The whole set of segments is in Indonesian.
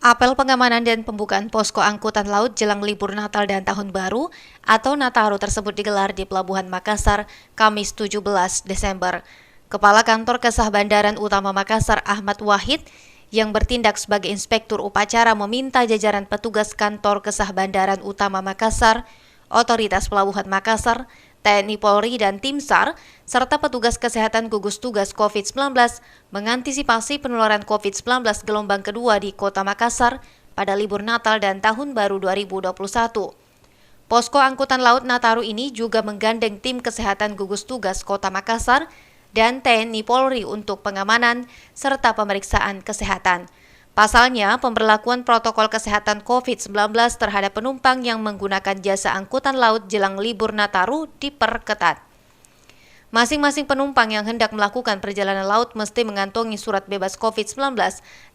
Apel pengamanan dan pembukaan posko angkutan laut jelang libur Natal dan Tahun Baru atau Nataru tersebut digelar di Pelabuhan Makassar, Kamis 17 Desember. Kepala Kantor Kesah Bandaran Utama Makassar, Ahmad Wahid, yang bertindak sebagai inspektur upacara meminta jajaran petugas Kantor Kesah Bandaran Utama Makassar, Otoritas Pelabuhan Makassar, TNI Polri dan Tim SAR, serta petugas kesehatan gugus tugas COVID-19 mengantisipasi penularan COVID-19 gelombang kedua di Kota Makassar pada libur Natal dan Tahun Baru 2021. Posko angkutan laut Nataru ini juga menggandeng tim kesehatan gugus tugas Kota Makassar dan TNI Polri untuk pengamanan serta pemeriksaan kesehatan. Pasalnya, pemberlakuan protokol kesehatan COVID-19 terhadap penumpang yang menggunakan jasa angkutan laut jelang libur Nataru diperketat. Masing-masing penumpang yang hendak melakukan perjalanan laut mesti mengantongi surat bebas COVID-19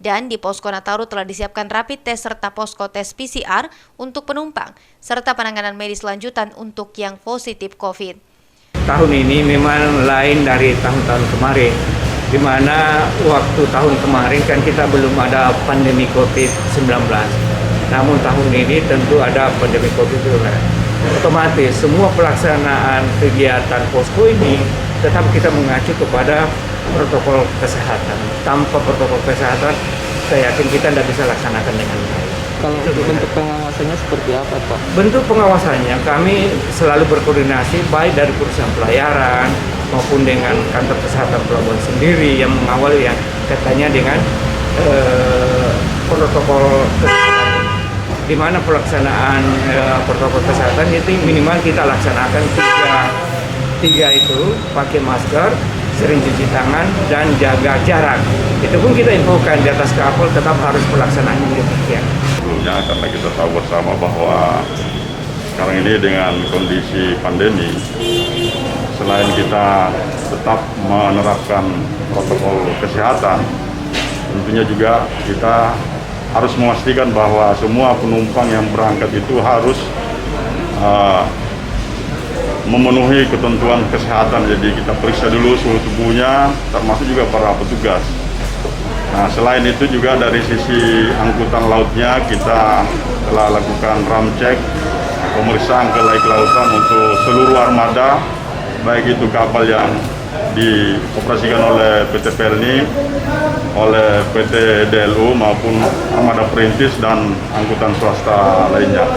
dan di posko Nataru telah disiapkan rapid test serta posko tes PCR untuk penumpang, serta penanganan medis lanjutan untuk yang positif COVID. Tahun ini memang lain dari tahun-tahun kemarin, di mana waktu tahun kemarin kan kita belum ada pandemi COVID-19. Namun tahun ini tentu ada pandemi COVID-19. Otomatis semua pelaksanaan kegiatan posko ini tetap kita mengacu kepada protokol kesehatan. Tanpa protokol kesehatan, saya yakin kita tidak bisa laksanakan dengan baik. Kalau bentuk pengawasannya seperti apa, Pak? Bentuk pengawasannya kami selalu berkoordinasi baik dari perusahaan pelayaran maupun dengan kantor kesehatan pelabuhan sendiri yang mengawal yang katanya dengan protokol kesehatan, di mana pelaksanaan protokol kesehatan itu minimal kita laksanakan tiga itu, pakai masker, sering cuci tangan, dan jaga jarak. Itu pun kita infokan di atas kapal tetap harus pelaksanaannya demikian. Sebelumnya karena kita tahu bersama bahwa sekarang ini dengan kondisi pandemi, selain kita tetap menerapkan protokol kesehatan, tentunya juga kita harus memastikan bahwa semua penumpang yang berangkat itu harus memenuhi ketentuan kesehatan. Jadi kita periksa dulu suhu tubuhnya, termasuk juga para petugas. Nah, selain itu juga dari sisi angkutan lautnya kita telah lakukan ram cek, pemeriksaan ke laik lautan untuk seluruh armada, baik itu kapal yang dioperasikan oleh PT Pelni, oleh PT DLU maupun armada perintis dan angkutan swasta lainnya.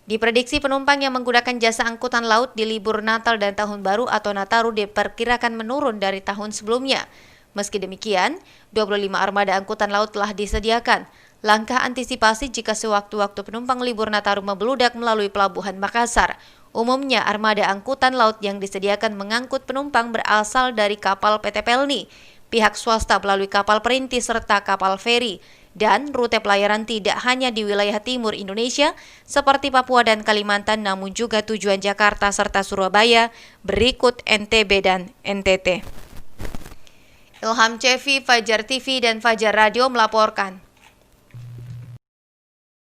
Diprediksi penumpang yang menggunakan jasa angkutan laut di libur Natal dan Tahun Baru atau Nataru diperkirakan menurun dari tahun sebelumnya. Meski demikian, 25 armada angkutan laut telah disediakan. Langkah antisipasi jika sewaktu-waktu penumpang libur Nataru membludak melalui Pelabuhan Makassar. Umumnya armada angkutan laut yang disediakan mengangkut penumpang berasal dari kapal PT Pelni, pihak swasta melalui kapal perintis serta kapal feri, dan rute pelayaran tidak hanya di wilayah timur Indonesia seperti Papua dan Kalimantan, namun juga tujuan Jakarta serta Surabaya, berikut NTB dan NTT. Ilham Cevi, Fajar TV dan Fajar Radio melaporkan.